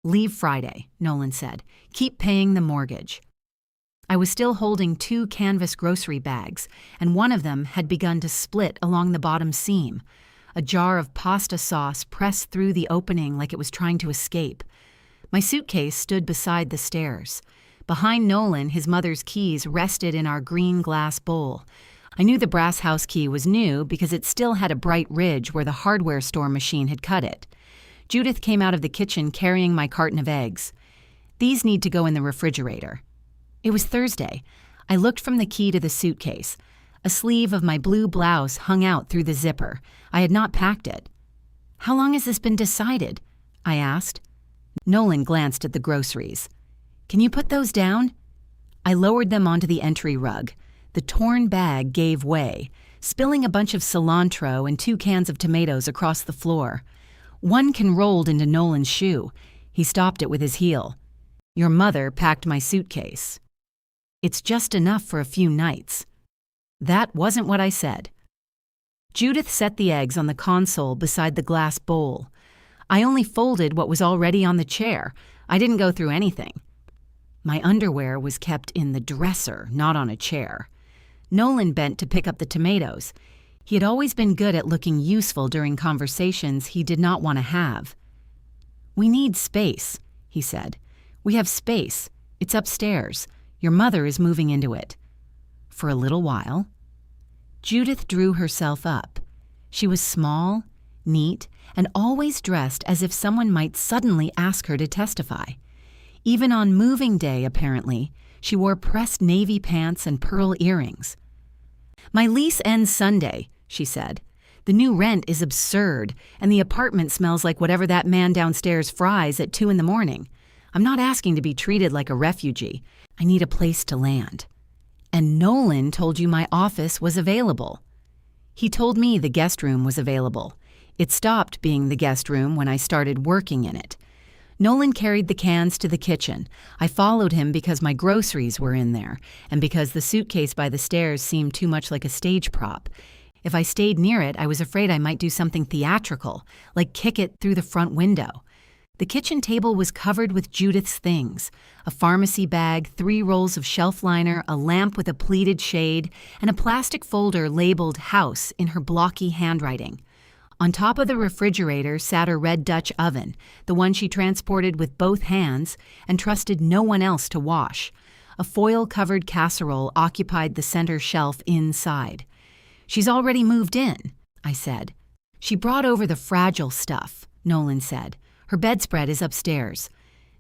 "Leave Friday," Nolan said. "Keep paying the mortgage." I was still holding 2 canvas grocery bags, and one of them had begun to split along the bottom seam. A jar of pasta sauce pressed through the opening like it was trying to escape. My suitcase stood beside the stairs. Behind Nolan, his mother's keys rested in our green glass bowl. I knew the brass house key was new because it still had a bright ridge where the hardware store machine had cut it. Judith came out of the kitchen carrying my carton of eggs. "These need to go in the refrigerator." It was Thursday. I looked from the key to the suitcase. A sleeve of my blue blouse hung out through the zipper. I had not packed it. "How long has this been decided?" I asked. Nolan glanced at the groceries. "Can you put those down?" I lowered them onto the entry rug. The torn bag gave way, spilling a bunch of cilantro and 2 cans of tomatoes across the floor. One can rolled into Nolan's shoe. He stopped it with his heel. "Your mother packed my suitcase." "It's just enough for a few nights." That wasn't what I said. Judith set the eggs on the console beside the glass bowl. I only folded what was already on the chair. I didn't go through anything. My underwear was kept in the dresser, not on a chair. Nolan bent to pick up the tomatoes. He had always been good at looking useful during conversations he did not want to have. "We need space," he said. "We have space. It's upstairs. Your mother is moving into it." For a little while. Judith drew herself up. She was small, neat, and always dressed as if someone might suddenly ask her to testify. Even on moving day, apparently, she wore pressed navy pants and pearl earrings. "My lease ends Sunday," she said. "The new rent is absurd, and the apartment smells like whatever that man downstairs fries at 2 in the morning. I'm not asking to be treated like a refugee. I need a place to land. And Nolan told you my office was available." "He told me the guest room was available. It stopped being the guest room when I started working in it." Nolan carried the cans to the kitchen. I followed him because my groceries were in there, and because the suitcase by the stairs seemed too much like a stage prop. If I stayed near it, I was afraid I might do something theatrical, like kick it through the front window. The kitchen table was covered with Judith's things: a pharmacy bag, 3 rolls of shelf liner, a lamp with a pleated shade, and a plastic folder labeled "House" in her blocky handwriting. On top of the refrigerator sat her red Dutch oven, the one she transported with both hands and trusted no one else to wash. A foil-covered casserole occupied the center shelf inside. "She's already moved in," I said. "She brought over the fragile stuff," Nolan said. "Her bedspread is upstairs."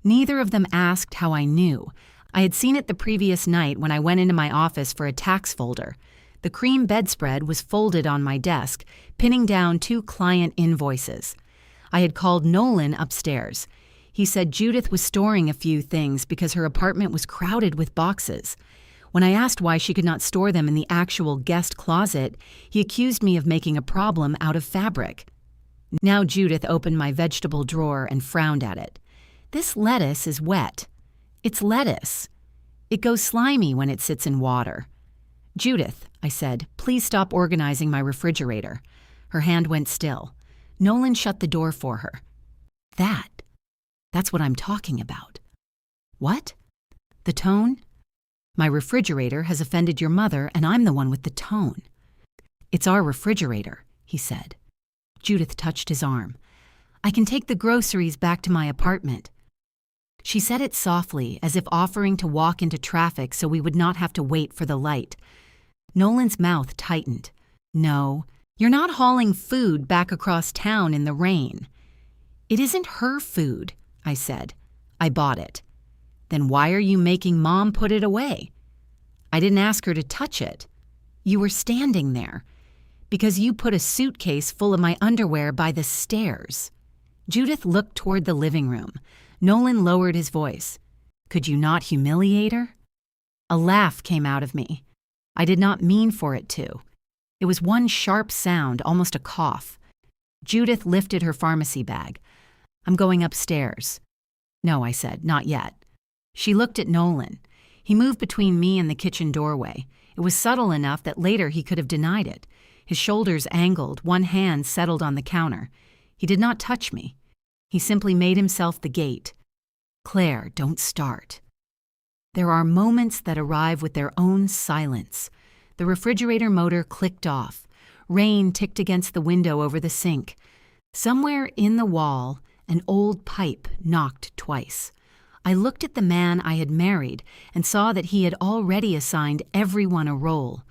Neither of them asked how I knew. I had seen it the previous night when I went into my office for a tax folder. The cream bedspread was folded on my desk, pinning down 2 client invoices. I had called Nolan upstairs. He said Judith was storing a few things because her apartment was crowded with boxes. When I asked why she could not store them in the actual guest closet, he accused me of making a problem out of fabric. Now Judith opened my vegetable drawer and frowned at it. "This lettuce is wet." "It's lettuce. It goes slimy when it sits in water." "Judith," I said, "please stop organizing my refrigerator." Her hand went still. Nolan shut the door for her. That's what I'm talking about." "What?" "The tone? My refrigerator has offended your mother, and I'm the one with the tone." "It's our refrigerator," he said. Judith touched his arm. "I can take the groceries back to my apartment." She said it softly, as if offering to walk into traffic so we would not have to wait for the light. Nolan's mouth tightened. "No, you're not hauling food back across town in the rain." "It isn't her food," I said. "I bought it." "Then why are you making Mom put it away?" "I didn't ask her to touch it." "You were standing there." "Because you put a suitcase full of my underwear by the stairs." Judith looked toward the living room. Nolan lowered his voice. "Could you not humiliate her?" A laugh came out of me. I did not mean for it to. It was one sharp sound, almost a cough. Judith lifted her pharmacy bag. "I'm going upstairs." "No," I said, "not yet." She looked at Nolan. He moved between me and the kitchen doorway. It was subtle enough that later he could have denied it. His shoulders angled, one hand settled on the counter. He did not touch me. He simply made himself the gate. Claire, don't start. There are moments that arrive with their own silence. The refrigerator motor clicked off. Rain ticked against the window over the sink. Somewhere in the wall, an old pipe knocked twice. I looked at the man I had married and saw that he had already assigned everyone a role.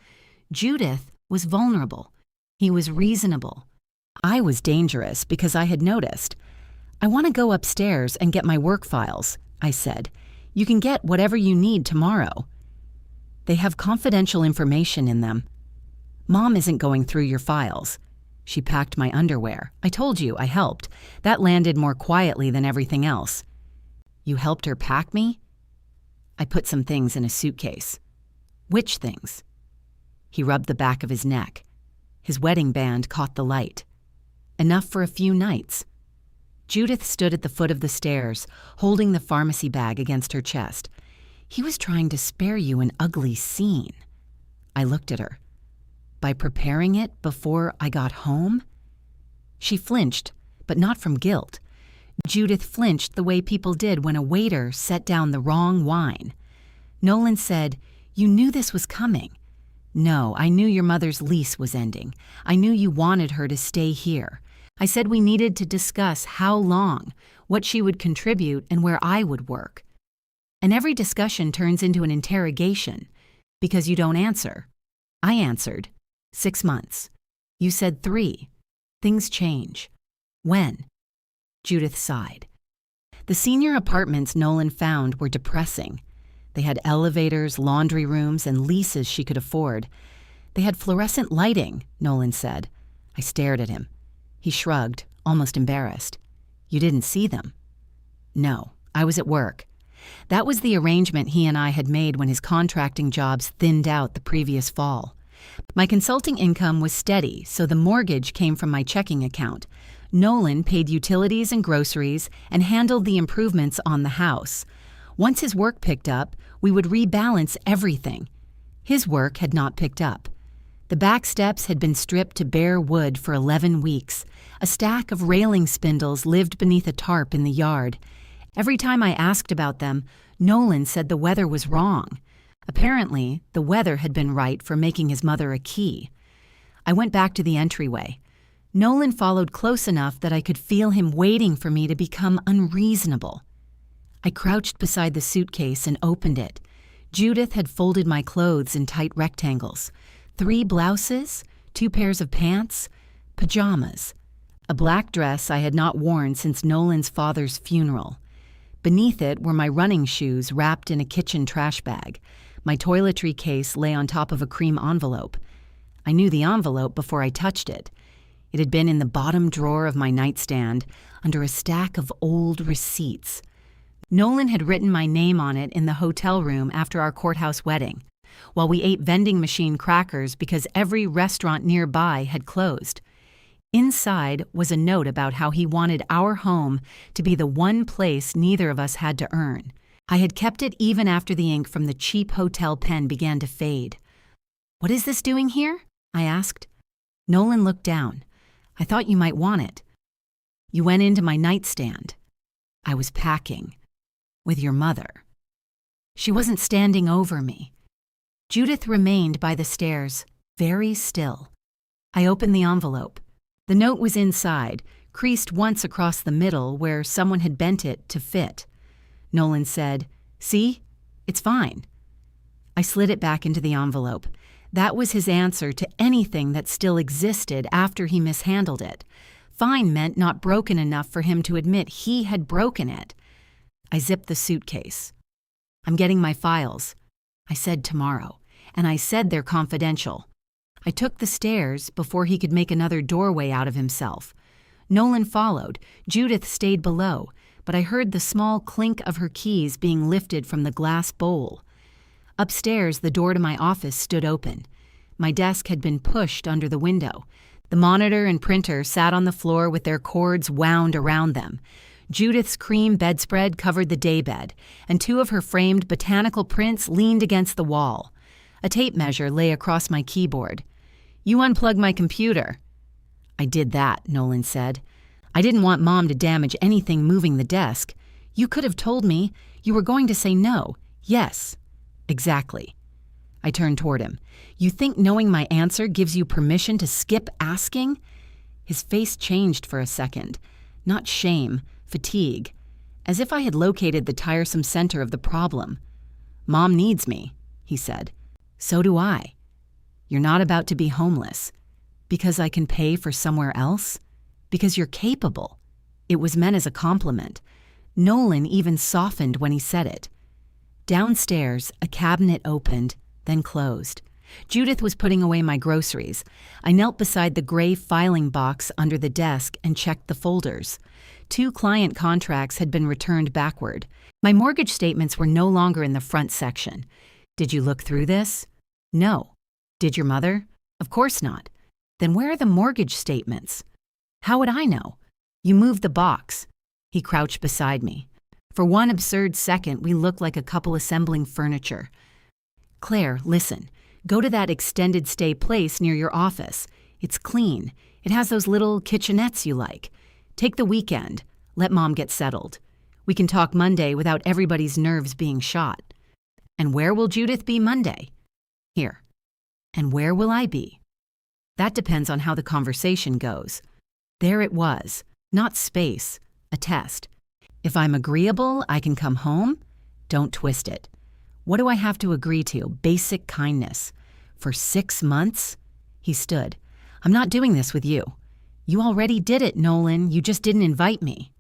Judith was vulnerable. He was reasonable. I was dangerous because I had noticed. I want to go upstairs and get my work files, I said. You can get whatever you need tomorrow. They have confidential information in them. Mom isn't going through your files. She packed my underwear. I told you I helped. That landed more quietly than everything else. You helped her pack me? I put some things in a suitcase. Which things? He rubbed the back of his neck. His wedding band caught the light. Enough for a few nights. Judith stood at the foot of the stairs, holding the pharmacy bag against her chest. He was trying to spare you an ugly scene. I looked at her. By preparing it before I got home? She flinched, but not from guilt. Judith flinched the way people did when a waiter set down the wrong wine. Nolan said, "You knew this was coming." "No, I knew your mother's lease was ending. I knew you wanted her to stay here. I said we needed to discuss how long, what she would contribute, and where I would work. And every discussion turns into an interrogation, because you don't answer." I answered, 6 months. You said 3. Things change. When? Judith sighed. The senior apartments Nolan found were depressing. They had elevators, laundry rooms, and leases she could afford. They had fluorescent lighting, Nolan said. I stared at him. He shrugged, almost embarrassed. You didn't see them? No, I was at work. That was the arrangement he and I had made when his contracting jobs thinned out the previous fall. My consulting income was steady, so the mortgage came from my checking account. Nolan paid utilities and groceries and handled the improvements on the house. Once his work picked up, we would rebalance everything. His work had not picked up. The back steps had been stripped to bare wood for 11 weeks. A stack of railing spindles lived beneath a tarp in the yard. Every time I asked about them, Nolan said the weather was wrong. Apparently, the weather had been right for making his mother a key. I went back to the entryway. Nolan followed close enough that I could feel him waiting for me to become unreasonable. I crouched beside the suitcase and opened it. Judith had folded my clothes in tight rectangles. 3 blouses, 2 pairs of pants, pajamas. A black dress I had not worn since Nolan's father's funeral. Beneath it were my running shoes wrapped in a kitchen trash bag. My toiletry case lay on top of a cream envelope. I knew the envelope before I touched it. It had been in the bottom drawer of my nightstand, under a stack of old receipts. Nolan had written my name on it in the hotel room after our courthouse wedding, while we ate vending machine crackers because every restaurant nearby had closed. Inside was a note about how he wanted our home to be the one place neither of us had to earn. I had kept it even after the ink from the cheap hotel pen began to fade. "What is this doing here?" I asked. Nolan looked down. "I thought you might want it." "You went into my nightstand." "I was packing. With your mother." She wasn't standing over me. Judith remained by the stairs, very still. I opened the envelope. The note was inside, creased once across the middle where someone had bent it to fit. Nolan said, "See? It's fine." I slid it back into the envelope. That was his answer to anything that still existed after he mishandled it. Fine meant not broken enough for him to admit he had broken it. I zipped the suitcase. "I'm getting my files." I said tomorrow, and I said they're confidential. I took the stairs before he could make another doorway out of himself. Nolan followed. Judith stayed below, but I heard the small clink of her keys being lifted from the glass bowl. Upstairs, the door to my office stood open. My desk had been pushed under the window. The monitor and printer sat on the floor with their cords wound around them. Judith's cream bedspread covered the daybed, and 2 of her framed botanical prints leaned against the wall. A tape measure lay across my keyboard. "You unplugged my computer." "I did that," Nolan said. "I didn't want Mom to damage anything moving the desk. You could have told me. You were going to say no. Yes. Exactly. I turned toward him. You think knowing my answer gives you permission to skip asking? His face changed for a second. Not shame, fatigue. As if I had located the tiresome center of the problem. Mom needs me, he said. So do I. You're not about to be homeless. Because I can pay for somewhere else? Because you're capable. It was meant as a compliment. Nolan even softened when he said it. Downstairs, a cabinet opened, then closed. Judith was putting away my groceries. I knelt beside the gray filing box under the desk and checked the folders. 2 client contracts had been returned backward. My mortgage statements were no longer in the front section. Did you look through this? No. Did your mother? Of course not. Then where are the mortgage statements? How would I know? You moved the box. He crouched beside me. For one absurd second, we looked like a couple assembling furniture. Claire, listen. Go to that extended stay place near your office. It's clean. It has those little kitchenettes you like. Take the weekend. Let Mom get settled. We can talk Monday without everybody's nerves being shot. And where will Judith be Monday? Here. And where will I be? That depends on how the conversation goes. There it was. Not space. A test. If I'm agreeable, I can come home? Don't twist it. What do I have to agree to? Basic kindness. For 6 months? He stood. I'm not doing this with you. You already did it, Nolan. You just didn't invite me.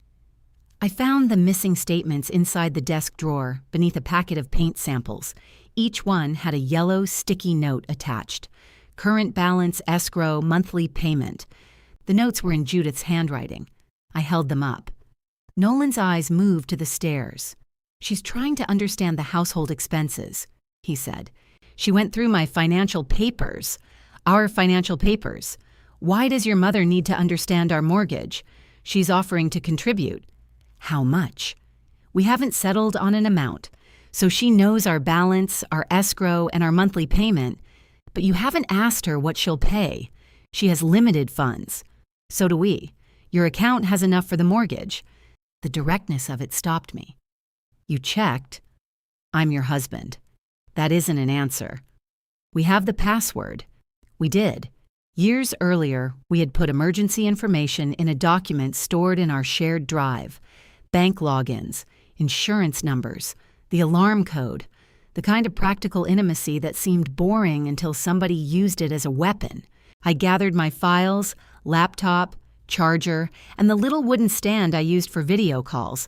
I found the missing statements inside the desk drawer beneath a packet of paint samples. Each one had a yellow, sticky note attached. Current balance, escrow, monthly payment. The notes were in Judith's handwriting. I held them up. Nolan's eyes moved to the stairs. She's trying to understand the household expenses, he said. She went through my financial papers. Our financial papers. Why does your mother need to understand our mortgage? She's offering to contribute. How much? We haven't settled on an amount, so she knows our balance, our escrow, and our monthly payment, but you haven't asked her what she'll pay. She has limited funds. So do we. Your account has enough for the mortgage. The directness of it stopped me. You checked. I'm your husband. That isn't an answer. We have the password. We did. Years earlier, we had put emergency information in a document stored in our shared drive. Bank logins, insurance numbers, the alarm code, the kind of practical intimacy that seemed boring until somebody used it as a weapon. I gathered my files, laptop, charger, and the little wooden stand I used for video calls.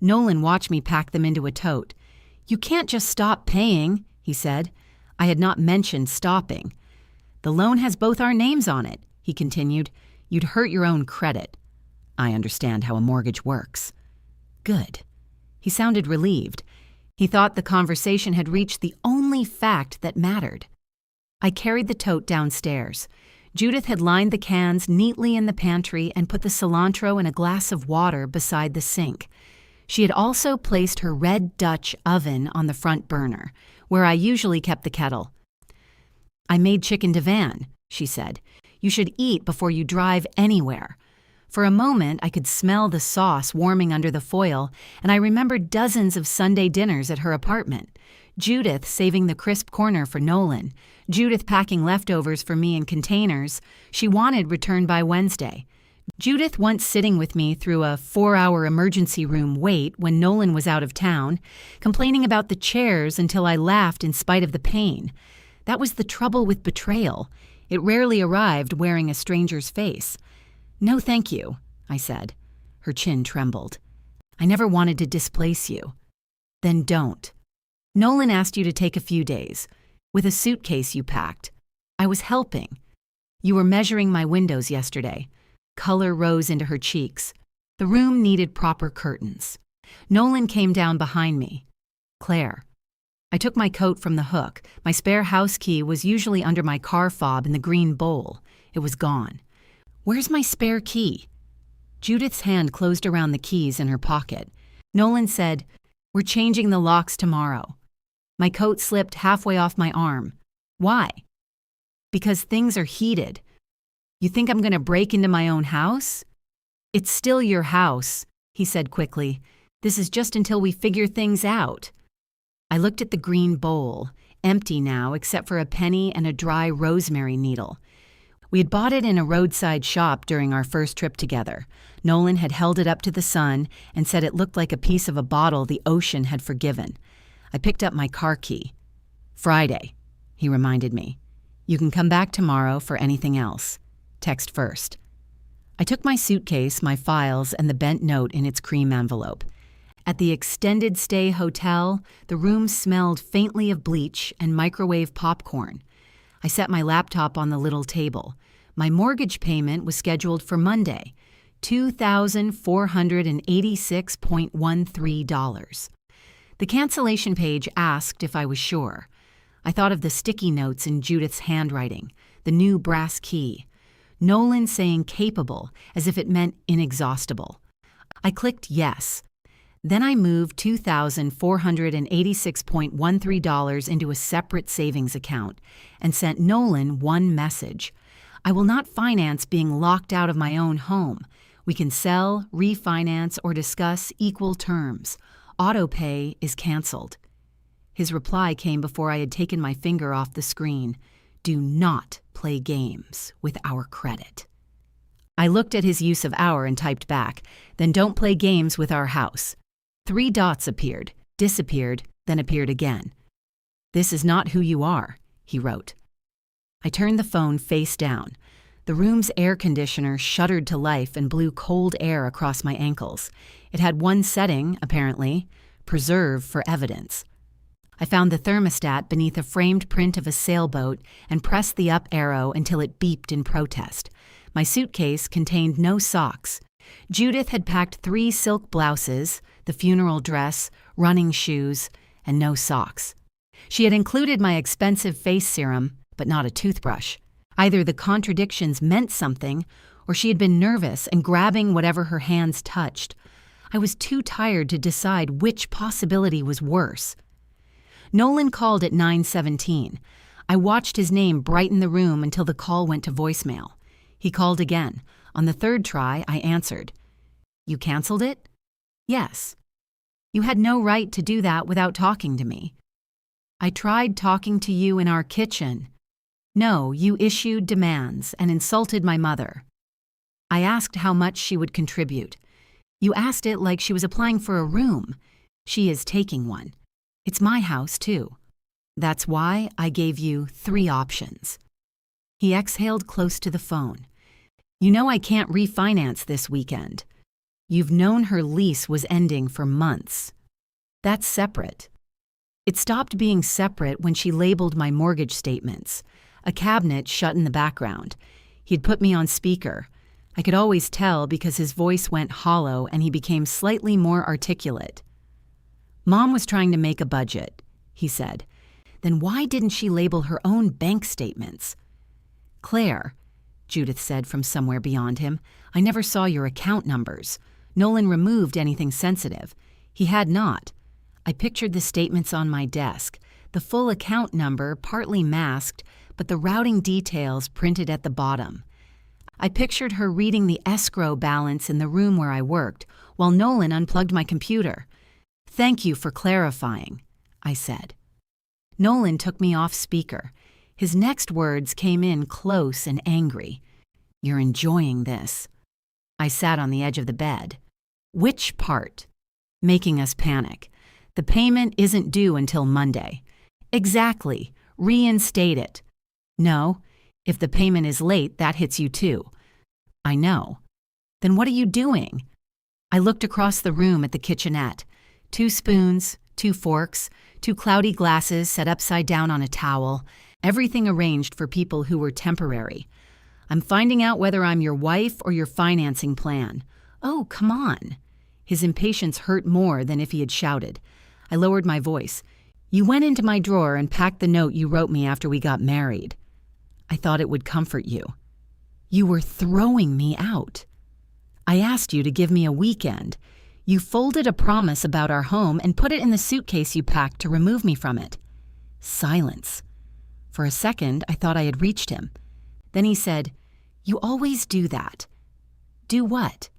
Nolan watched me pack them into a tote. You can't just stop paying, he said. I had not mentioned stopping. The loan has both our names on it, he continued. You'd hurt your own credit. I understand how a mortgage works. Good. He sounded relieved. He thought the conversation had reached the only fact that mattered. I carried the tote downstairs. Judith had lined the cans neatly in the pantry and put the cilantro in a glass of water beside the sink. She had also placed her red Dutch oven on the front burner, where I usually kept the kettle. I made chicken divan, she said. You should eat before you drive anywhere. For a moment, I could smell the sauce warming under the foil, and I remembered dozens of Sunday dinners at her apartment. Judith saving the crisp corner for Nolan. Judith packing leftovers for me in containers she wanted returned by Wednesday. Judith once sitting with me through a 4-hour emergency room wait when Nolan was out of town, complaining about the chairs until I laughed in spite of the pain. That was the trouble with betrayal. It rarely arrived wearing a stranger's face. No, thank you, I said. Her chin trembled. I never wanted to displace you. Then don't. Nolan asked you to take a few days, with a suitcase you packed. I was helping. You were measuring my windows yesterday. Color rose into her cheeks. The room needed proper curtains. Nolan came down behind me. Claire. I took my coat from the hook. My spare house key was usually under my car fob in the green bowl. It was gone. Where's my spare key? Judith's hand closed around the keys in her pocket. Nolan said, We're changing the locks tomorrow. My coat slipped halfway off my arm. Why? Because things are heated. You think I'm going to break into my own house? It's still your house, he said quickly. This is just until we figure things out." I looked at the green bowl, empty now except for a penny and a dry rosemary needle. We had bought it in a roadside shop during our first trip together. Nolan had held it up to the sun and said it looked like a piece of a bottle the ocean had forgiven. I picked up my car key. "Friday," he reminded me. "You can come back tomorrow for anything else. Text first." I took my suitcase, my files, and the bent note in its cream envelope. At the extended stay hotel, the room smelled faintly of bleach and microwave popcorn. I set my laptop on the little table. My mortgage payment was scheduled for Monday, $2,486.13. The cancellation page asked if I was sure. I thought of the sticky notes in Judith's handwriting, the new brass key. Nolan saying capable, as if it meant inexhaustible. I clicked yes. Then I moved $2,486.13 into a separate savings account and sent Nolan one message. "I will not finance being locked out of my own home. We can sell, refinance, or discuss equal terms. Autopay is canceled." His reply came before I had taken my finger off the screen. "Do not play games with our credit." I looked at his use of "our" and typed back, "Then don't play games with our house." 3 dots appeared, disappeared, then appeared again. "This is not who you are," he wrote. I turned the phone face down. The room's air conditioner shuddered to life and blew cold air across my ankles. It had one setting, apparently: preserve for evidence. I found the thermostat beneath a framed print of a sailboat and pressed the up arrow until it beeped in protest. My suitcase contained no socks. Judith had packed 3 silk blouses, the funeral dress, running shoes, and no socks. She had included my expensive face serum, but not a toothbrush. Either the contradictions meant something, or she had been nervous and grabbing whatever her hands touched. I was too tired to decide which possibility was worse. Nolan called at 9:17. I watched his name brighten the room until the call went to voicemail. He called again. On the 3rd try, I answered. "You canceled it?" "Yes." "You had no right to do that without talking to me." "I tried talking to you in our kitchen." "No, you issued demands and insulted my mother." I asked how much she would contribute. "You asked it like she was applying for a room. She is taking one. It's my house, too. That's why I gave you 3 options." He exhaled close to the phone. "You know I can't refinance this weekend. You've known her lease was ending for months. That's separate." It stopped being separate when she labeled my mortgage statements. A cabinet shut in the background. He'd put me on speaker. I could always tell because his voice went hollow and he became slightly more articulate. "Mom was trying to make a budget," he said. "Then why didn't she label her own bank statements?" "Claire," Judith said from somewhere beyond him, "I never saw your account numbers. Nolan removed anything sensitive. He had not." I pictured the statements on my desk, the full account number partly masked, but the routing details printed at the bottom. I pictured her reading the escrow balance in the room where I worked, while Nolan unplugged my computer. "Thank you for clarifying," I said. Nolan took me off speaker. His next words came in close and angry. "You're enjoying this." I sat on the edge of the bed. "Which part?" "Making us panic. The payment isn't due until Monday." "Exactly. Reinstate it." "No. If the payment is late, that hits you too." "I know." "Then what are you doing?" I looked across the room at the kitchenette. 2 spoons, 2 forks, 2 cloudy glasses set upside down on a towel, everything arranged for people who were temporary. "I'm finding out whether I'm your wife or your financing plan." "Oh, come on." His impatience hurt more than if he had shouted. I lowered my voice. "You went into my drawer and packed the note you wrote me after we got married. I thought it would comfort you." "You were throwing me out." "I asked you to give me a weekend. You folded a promise about our home and put it in the suitcase you packed to remove me from it." Silence. For a second, I thought I had reached him. Then he said, "You always do that." "Do what?"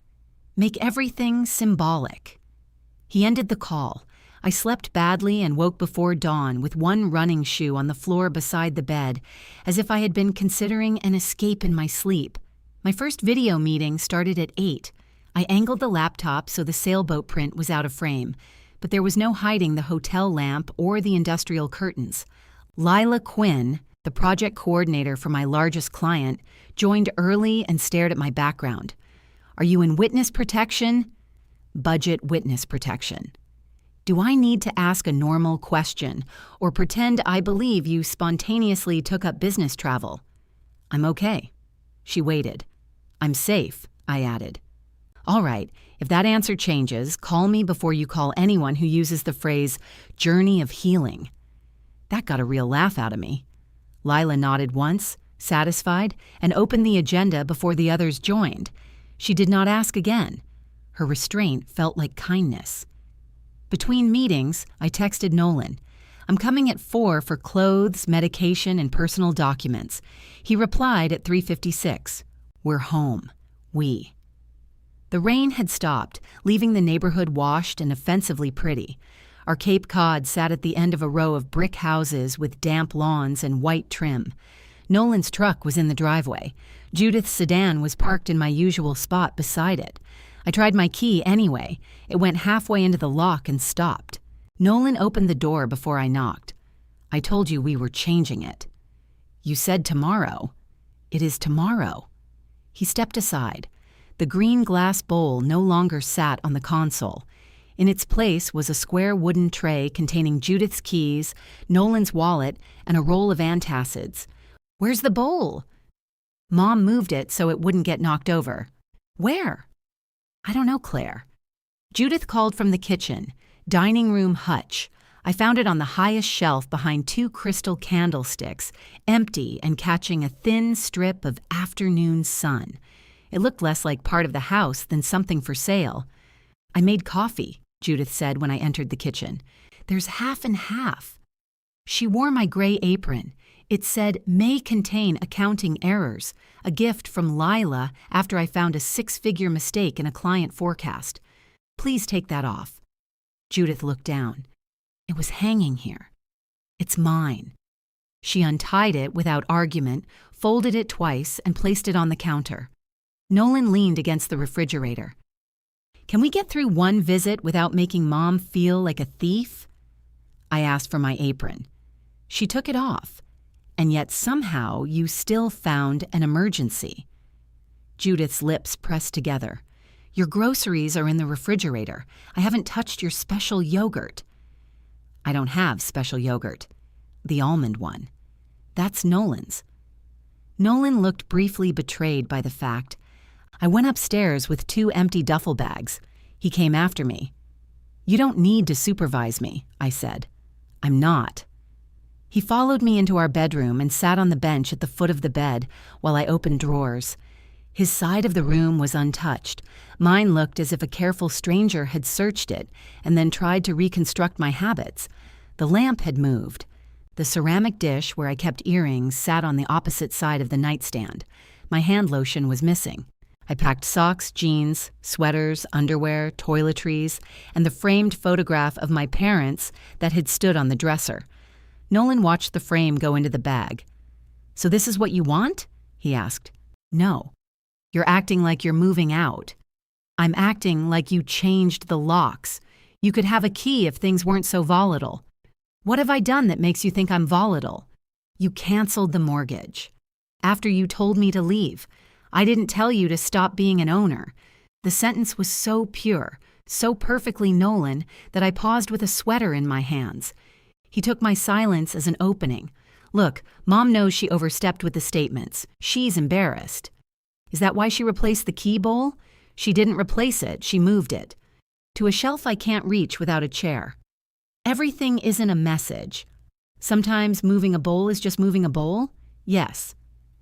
"Make everything symbolic." He ended the call. I slept badly and woke before dawn with one running shoe on the floor beside the bed, as if I had been considering an escape in my sleep. My first video meeting started at 8. I angled the laptop so the sailboat print was out of frame, but there was no hiding the hotel lamp or the industrial curtains. Lila Quinn, the project coordinator for my largest client, joined early and stared at my background. "Are you in witness protection?" "Budget witness protection." "Do I need to ask a normal question or pretend I believe you spontaneously took up business travel?" "I'm okay." She waited. "I'm safe," I added. "All right, if that answer changes, call me before you call anyone who uses the phrase journey of healing." That got a real laugh out of me. Lila nodded once, satisfied, and opened the agenda before the others joined. She did not ask again. Her restraint felt like kindness. Between meetings, I texted Nolan. "I'm coming at 4 for clothes, medication, and personal documents." He replied at 3:56. "We're home. We." The rain had stopped, leaving the neighborhood washed and offensively pretty. Our Cape Cod sat at the end of a row of brick houses with damp lawns and white trim. Nolan's truck was in the driveway. Judith's sedan was parked in my usual spot beside it. I tried my key anyway. It went halfway into the lock and stopped. Nolan opened the door before I knocked. "I told you we were changing it." "You said tomorrow." "It is tomorrow." He stepped aside. The green glass bowl no longer sat on the console. In its place was a square wooden tray containing Judith's keys, Nolan's wallet, and a roll of antacids. "Where's the bowl?" "Mom moved it so it wouldn't get knocked over." "Where?" "I don't know, Claire." Judith called from the kitchen. "Dining room hutch." I found it on the highest shelf behind 2 crystal candlesticks, empty and catching a thin strip of afternoon sun. It looked less like part of the house than something for sale. "I made coffee," Judith said when I entered the kitchen. "There's half and half." She wore my gray apron. It said, "May contain accounting errors," a gift from Lila after I found a 6-figure mistake in a client forecast. "Please take that off." Judith looked down. "It was hanging here. It's mine." She untied it without argument, folded it twice, and placed it on the counter. Nolan leaned against the refrigerator. "Can we get through one visit without making Mom feel like a thief?" I asked for my apron. She took it off. "And yet somehow you still found an emergency." Judith's lips pressed together. "Your groceries are in the refrigerator. I haven't touched your special yogurt." "I don't have special yogurt. The almond one. That's Nolan's." Nolan looked briefly betrayed by the fact. I went upstairs with 2 empty duffel bags. He came after me. "You don't need to supervise me," I said. "I'm not." He followed me into our bedroom and sat on the bench at the foot of the bed while I opened drawers. His side of the room was untouched. Mine looked as if a careful stranger had searched it and then tried to reconstruct my habits. The lamp had moved. The ceramic dish where I kept earrings sat on the opposite side of the nightstand. My hand lotion was missing. I packed socks, jeans, sweaters, underwear, toiletries, and the framed photograph of my parents that had stood on the dresser. Nolan watched the frame go into the bag. "So this is what you want?" he asked. "No. You're acting like you're moving out." "I'm acting like you changed the locks. You could have a key if things weren't so volatile." "What have I done that makes you think I'm volatile?" "You canceled the mortgage. After you told me to leave. I didn't tell you to stop being an owner." The sentence was so pure, so perfectly Nolan, that I paused with a sweater in my hands. He took my silence as an opening. "Look, Mom knows she overstepped with the statements. She's embarrassed." "Is that why she replaced the key bowl?" "She didn't replace it, she moved it. To a shelf I can't reach without a chair." "Everything isn't a message. Sometimes moving a bowl is just moving a bowl?" "Yes.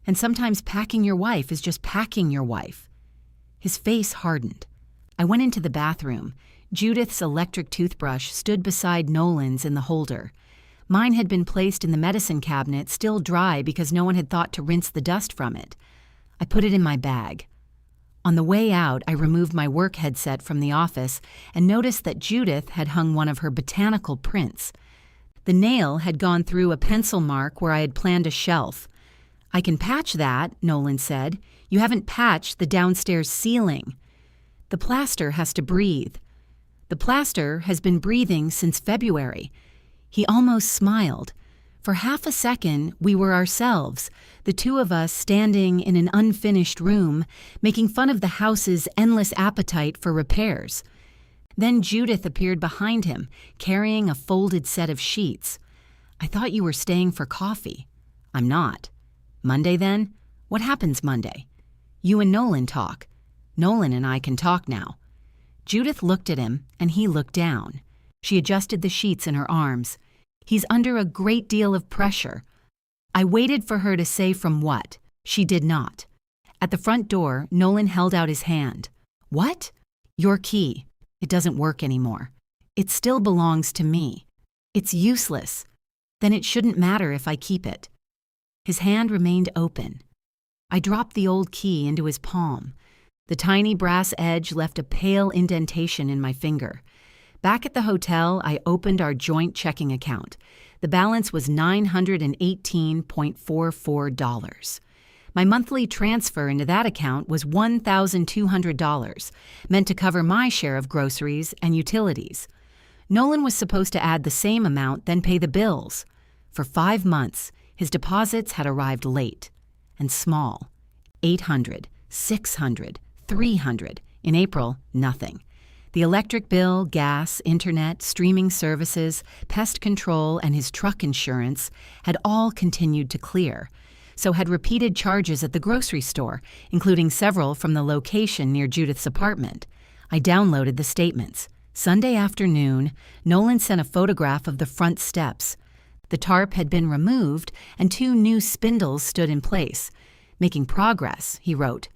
And sometimes packing your wife is just packing your wife." His face hardened. I went into the bathroom. Judith's electric toothbrush stood beside Nolan's in the holder. Mine had been placed in the medicine cabinet, still dry because no one had thought to rinse the dust from it. I put it in my bag. On the way out, I removed my work headset from the office and noticed that Judith had hung one of her botanical prints. The nail had gone through a pencil mark where I had planned a shelf. "I can patch that," Nolan said. "You haven't patched the downstairs ceiling." "The plaster has to breathe." "The plaster has been breathing since February." He almost smiled. For half a second, we were ourselves, the two of us standing in an unfinished room, making fun of the house's endless appetite for repairs. Then Judith appeared behind him, carrying a folded set of sheets. "I thought you were staying for coffee." "I'm not." "Monday, then? What happens Monday?" "You and Nolan talk." "Nolan and I can talk now." Judith looked at him, and he looked down. She adjusted the sheets in her arms. "He's under a great deal of pressure." I waited for her to say from what. She did not. At the front door, Nolan held out his hand. "What?" "Your key. It doesn't work anymore. It still belongs to me. It's useless. Then it shouldn't matter if I keep it." His hand remained open. I dropped the old key into his palm. The tiny brass edge left a pale indentation in my finger. Back at the hotel, I opened our joint checking account. The balance was $918.44. My monthly transfer into that account was $1,200, meant to cover my share of groceries and utilities. Nolan was supposed to add the same amount, then pay the bills. For 5 months, his deposits had arrived late and small. $800, $600, $300. In April, nothing. The electric bill, gas, internet, streaming services, pest control, and his truck insurance had all continued to clear. So had repeated charges at the grocery store, including several from the location near Judith's apartment. I downloaded the statements. Sunday afternoon, Nolan sent a photograph of the front steps. The tarp had been removed, and 2 new spindles stood in place. "Making progress," he wrote.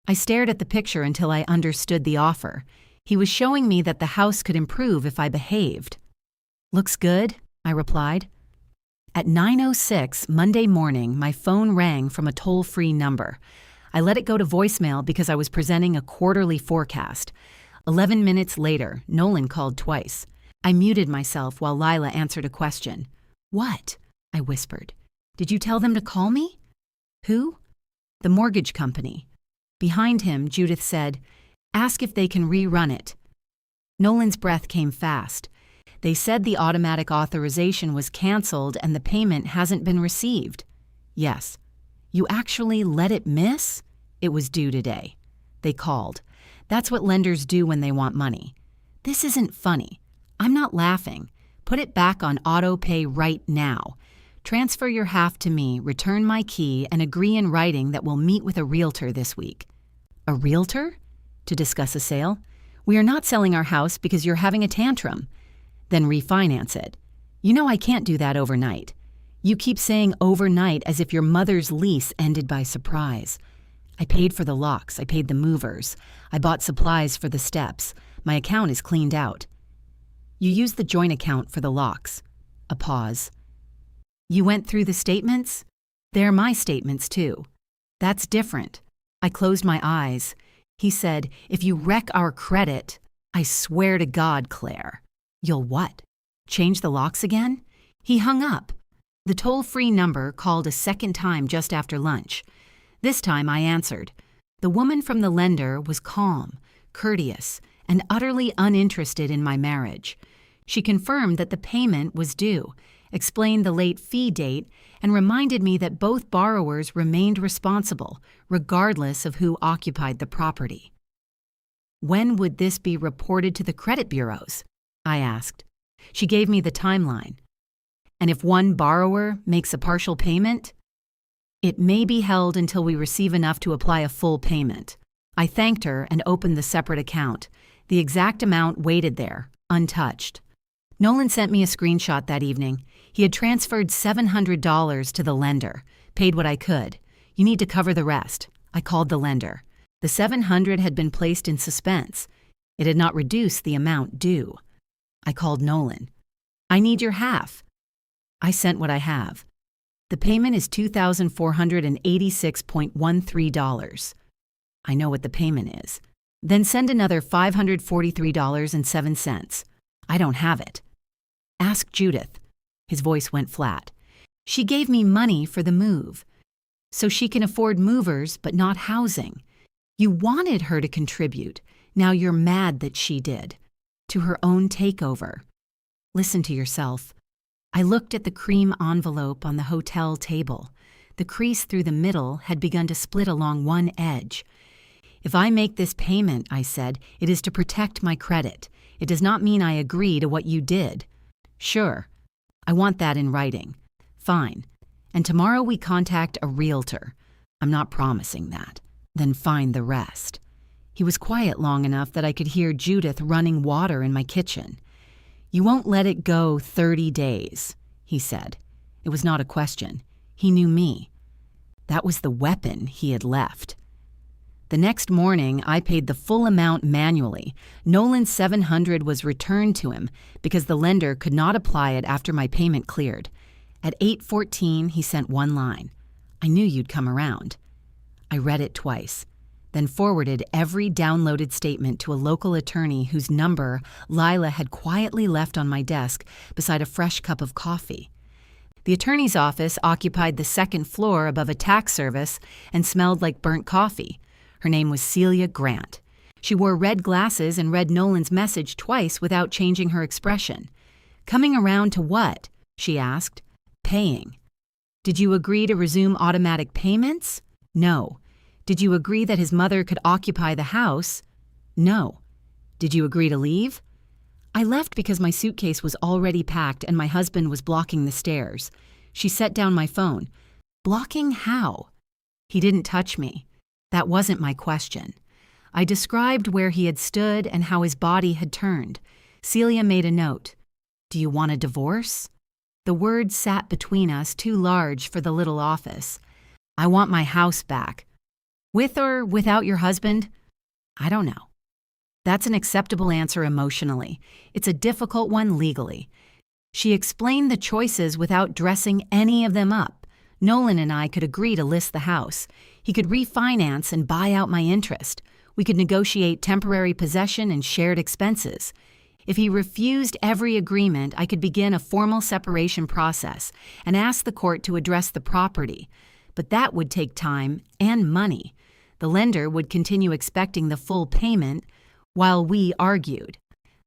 I stared at the picture until I understood the offer. He was showing me that the house could improve if I behaved. "Looks good," I replied. At 9:06 Monday morning, my phone rang from a toll-free number. I let it go to voicemail because I was presenting a quarterly forecast. 11 minutes later, Nolan called twice. I muted myself while Lila answered a question. "What?" I whispered. "Did you tell them to call me?" "Who?" "The mortgage company." Behind him, Judith said, "Ask if they can rerun it." Nolan's breath came fast. "They said the automatic authorization was canceled and the payment hasn't been received." "Yes." "You actually let it miss?" "It was due today." They called. "That's what lenders do when they want money." "This isn't funny." "I'm not laughing. Put it back on Autopay right now. Transfer your half to me, return my key, and agree in writing that we'll meet with a realtor this week." "A realtor? To discuss a sale?" "We are not selling our house because you're having a tantrum." "Then refinance it." "You know I can't do that overnight." "You keep saying overnight as if your mother's lease ended by surprise." "I paid for the locks. I paid the movers. I bought supplies for the steps. My account is cleaned out." "You used the joint account for the locks." A pause. "You went through the statements?" "They're my statements, too." "That's different." I closed my eyes. He said, "If you wreck our credit—" "I swear to God, Claire." "You'll what? Change the locks again?" He hung up. The toll-free number called a second time just after lunch. This time I answered. The woman from the lender was calm, courteous, and utterly uninterested in my marriage. She confirmed that the payment was due, explained the late fee date, and reminded me that both borrowers remained responsible, regardless of who occupied the property. "When would this be reported to the credit bureaus?" I asked. She gave me the timeline. "And if one borrower makes a partial payment?" "It may be held until we receive enough to apply a full payment." I thanked her and opened the separate account. The exact amount waited there, untouched. Nolan sent me a screenshot that evening. He had transferred $700 to the lender, paid what I could. "You need to cover the rest." I called the lender. The $700 had been placed in suspense. It had not reduced the amount due. I called Nolan. "I need your half." I sent what I have. "The payment is $2,486.13. I know what the payment is. Then send another $543.07. I don't have it. Ask Judith. His voice went flat. She gave me money for the move. So she can afford movers but not housing. You wanted her to contribute. Now you're mad that she did. To her own takeover. Listen to yourself. I looked at the cream envelope on the hotel table. The crease through the middle had begun to split along one edge. If I make this payment, I said, it is to protect my credit. It does not mean I agree to what you did. Sure. I want that in writing. Fine. And tomorrow we contact a realtor. I'm not promising that. Then find the rest. He was quiet long enough that I could hear Judith running water in my kitchen. You won't let it go 30 days, he said. It was not a question. He knew me. That was the weapon he had left. The next morning, I paid the full amount manually. Nolan's $700 was returned to him because the lender could not apply it after my payment cleared. At 8:14, he sent one line. I knew you'd come around. I read it twice, then forwarded every downloaded statement to a local attorney whose number Lila had quietly left on my desk beside a fresh cup of coffee. The attorney's office occupied the second floor above a tax service and smelled like burnt coffee. Her name was Celia Grant. She wore red glasses and read Nolan's message twice without changing her expression. Coming around to what? She asked. Paying. Did you agree to resume automatic payments? No. Did you agree that his mother could occupy the house? No. Did you agree to leave? I left because my suitcase was already packed and my husband was blocking the stairs. She set down my phone. Blocking how? He didn't touch me. That wasn't my question. I described where he had stood and how his body had turned. Celia made a note. Do you want a divorce? The word sat between us, too large for the little office. I want my house back. With or without your husband? I don't know. That's an acceptable answer emotionally. It's a difficult one legally. She explained the choices without dressing any of them up. Nolan and I could agree to list the house. He could refinance and buy out my interest. We could negotiate temporary possession and shared expenses. If he refused every agreement, I could begin a formal separation process and ask the court to address the property. But that would take time and money. The lender would continue expecting the full payment while we argued.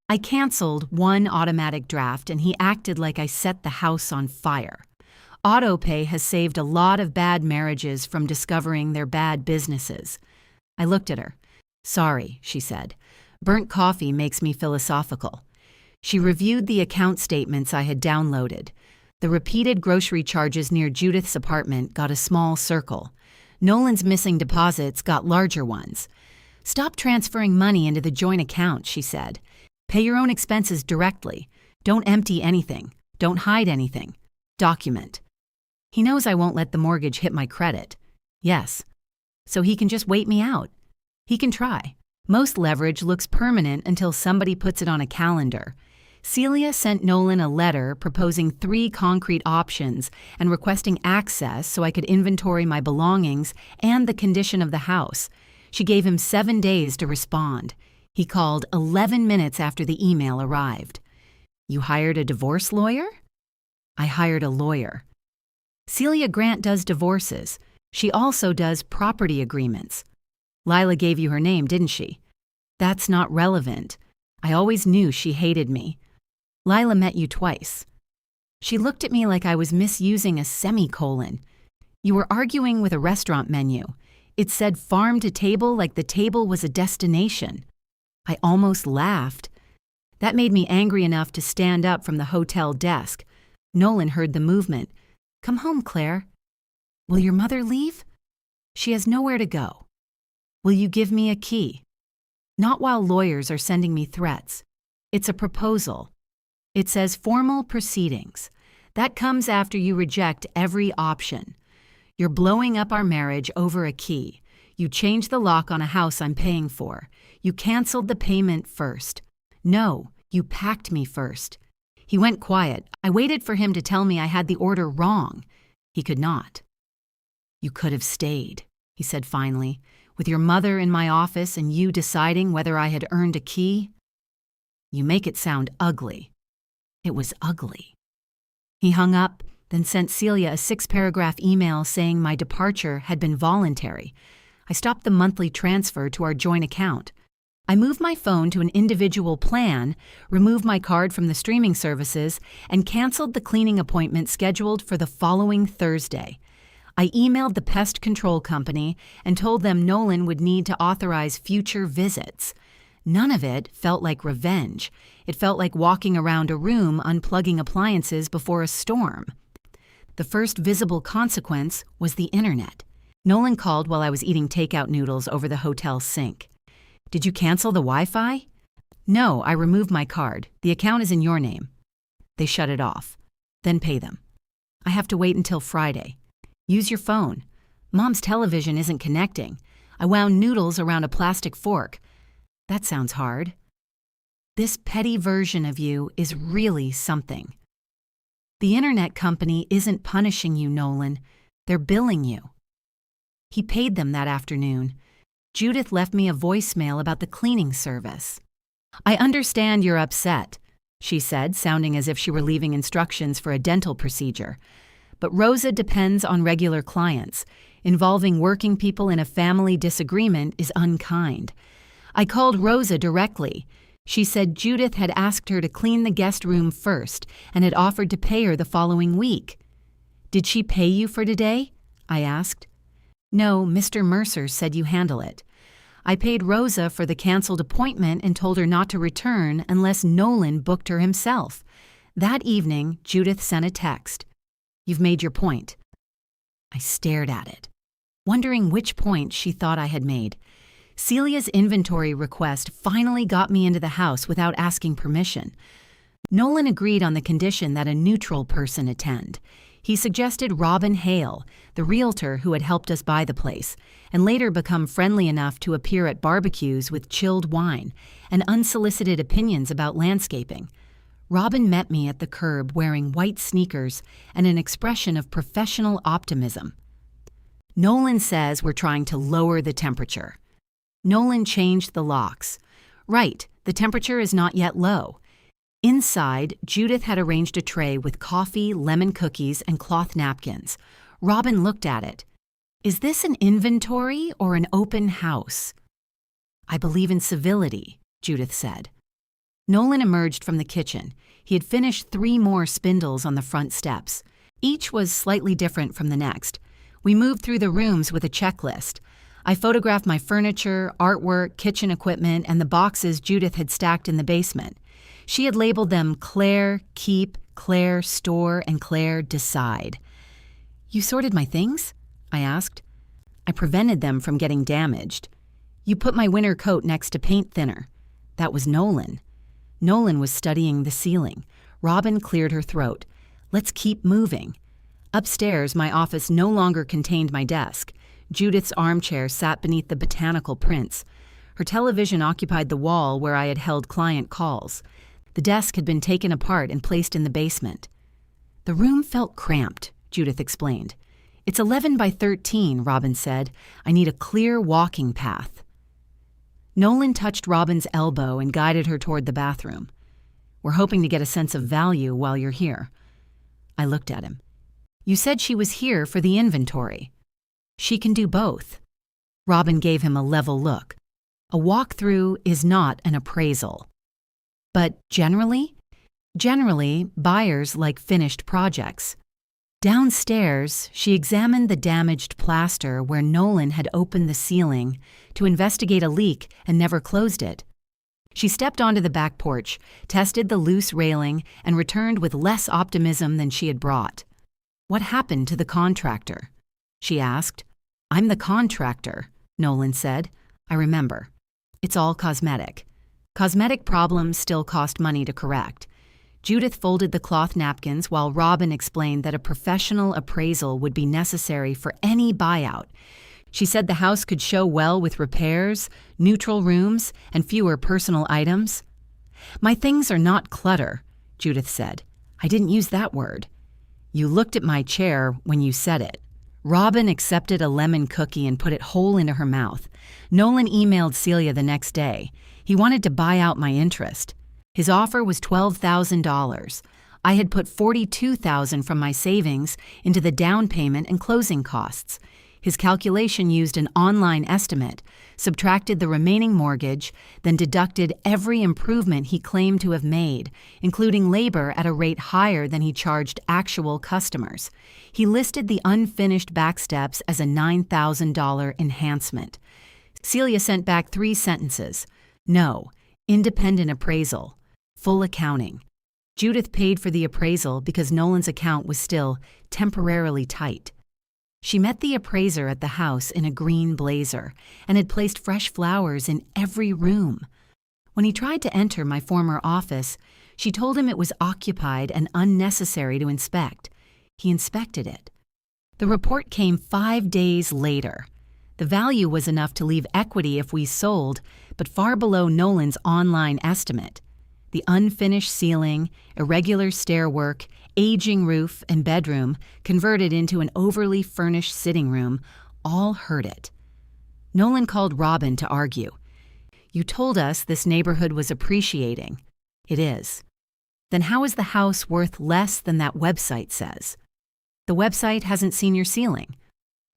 I canceled one automatic draft and he acted like I set the house on fire. Autopay has saved a lot of bad marriages from discovering their bad businesses. I looked at her. Sorry, she said. Burnt coffee makes me philosophical. She reviewed the account statements I had downloaded. The repeated grocery charges near Judith's apartment got a small circle. Nolan's missing deposits got larger ones. Stop transferring money into the joint account, she said. Pay your own expenses directly. Don't empty anything. Don't hide anything. Document. He knows I won't let the mortgage hit my credit. Yes. So he can just wait me out. He can try. Most leverage looks permanent until somebody puts it on a calendar. Celia sent Nolan a letter proposing 3 concrete options and requesting access so I could inventory my belongings and the condition of the house. She gave him 7 days to respond. He called 11 minutes after the email arrived. You hired a divorce lawyer? I hired a lawyer. Celia Grant does divorces. She also does property agreements. Lila gave you her name, didn't she? That's not relevant. I always knew she hated me. Lila met you twice. She looked at me like I was misusing a semicolon. You were arguing with a restaurant menu. It said farm to table like the table was a destination. I almost laughed. That made me angry enough to stand up from the hotel desk. Nolan heard the movement. Come home, Claire. Will your mother leave? She has nowhere to go. Will you give me a key? Not while lawyers are sending me threats. It's a proposal. It says formal proceedings. That comes after you reject every option. You're blowing up our marriage over a key. You changed the lock on a house I'm paying for. You canceled the payment first. No, you packed me first. He went quiet. I waited for him to tell me I had the order wrong. He could not. You could have stayed, he said finally. with your mother in my office and you deciding whether I had earned a key? You make it sound ugly. It was ugly. He hung up, then sent Celia a 6-paragraph email saying my departure had been voluntary. I stopped the monthly transfer to our joint account. I moved my phone to an individual plan, removed my card from the streaming services, and canceled the cleaning appointment scheduled for the following Thursday. I emailed the pest control company and told them Nolan would need to authorize future visits. None of it felt like revenge. It felt like walking around a room unplugging appliances before a storm. The first visible consequence was the internet. Nolan called while I was eating takeout noodles over the hotel sink. Did you cancel the Wi-Fi? No, I removed my card. The account is in your name. They shut it off. Then pay them. I have to wait until Friday. Use your phone. Mom's television isn't connecting. I wound noodles around a plastic fork. That sounds hard. This petty version of you is really something. The internet company isn't punishing you, Nolan. They're billing you. He paid them that afternoon. Judith left me a voicemail about the cleaning service. I understand you're upset, she said, sounding as if she were leaving instructions for a dental procedure. But Rosa depends on regular clients. Involving working people in a family disagreement is unkind. I called Rosa directly. She said Judith had asked her to clean the guest room first and had offered to pay her the following week. Did she pay you for today? I asked. No, Mr. Mercer said you handle it. I paid Rosa for the canceled appointment and told her not to return unless Nolan booked her himself. That evening, Judith sent a text. You've made your point. I stared at it, wondering which point she thought I had made. Celia's inventory request finally got me into the house without asking permission. Nolan agreed on the condition that a neutral person attend. He suggested Robin Hale, the realtor who had helped us buy the place, and later become friendly enough to appear at barbecues with chilled wine and unsolicited opinions about landscaping. Robin met me at the curb wearing white sneakers and an expression of professional optimism. Nolan says we're trying to lower the temperature. Nolan changed the locks. Right, the temperature is not yet low. Inside, Judith had arranged a tray with coffee, lemon cookies, and cloth napkins. Robin looked at it. Is this an inventory or an open house? I believe in civility, Judith said. Nolan emerged from the kitchen. He had finished 3 more spindles on the front steps. Each was slightly different from the next. We moved through the rooms with a checklist. I photographed my furniture, artwork, kitchen equipment, and the boxes Judith had stacked in the basement. She had labeled them Claire, Keep, Claire, Store, and Claire, Decide. You sorted my things? I asked. I prevented them from getting damaged. You put my winter coat next to paint thinner. That was Nolan. Nolan was studying the ceiling. Robin cleared her throat. Let's keep moving. Upstairs, my office no longer contained my desk. Judith's armchair sat beneath the botanical prints. Her television occupied the wall where I had held client calls. The desk had been taken apart and placed in the basement. The room felt cramped, Judith explained. It's 11 by 13, Robin said. I need a clear walking path. Nolan touched Robin's elbow and guided her toward the bathroom. We're hoping to get a sense of value while you're here. I looked at him. You said she was here for the inventory. She can do both. Robin gave him a level look. A walkthrough is not an appraisal. But generally, buyers like finished projects. Downstairs, she examined the damaged plaster where Nolan had opened the ceiling to investigate a leak and never closed it. She stepped onto the back porch, tested the loose railing, and returned with less optimism than she had brought. What happened to the contractor? She asked. I'm the contractor, Nolan said. I remember. It's all cosmetic. Cosmetic problems still cost money to correct. Judith folded the cloth napkins while Robin explained that a professional appraisal would be necessary for any buyout. She said the house could show well with repairs, neutral rooms, and fewer personal items. My things are not clutter, Judith said. I didn't use that word. You looked at my chair when you said it. Robin accepted a lemon cookie and put it whole into her mouth. Nolan emailed Celia the next day. He wanted to buy out my interest. His offer was $12,000. I had put $42,000 from my savings into the down payment and closing costs. His calculation used an online estimate, subtracted the remaining mortgage, then deducted every improvement he claimed to have made, including labor at a rate higher than he charged actual customers. He listed the unfinished back steps as a $9,000 enhancement. Celia sent back 3 sentences. No, independent appraisal, full accounting. Judith paid for the appraisal because Nolan's account was still temporarily tight. She met the appraiser at the house in a green blazer and had placed fresh flowers in every room. When he tried to enter my former office, she told him it was occupied and unnecessary to inspect. He inspected it. The report came 5 days later. The value was enough to leave equity if we sold, but far below Nolan's online estimate. The unfinished ceiling, irregular stairwork, aging roof, and bedroom converted into an overly furnished sitting room all hurt it. Nolan called Robin to argue. You told us this neighborhood was appreciating. It is. Then how is the house worth less than that website says? The website hasn't seen your ceiling.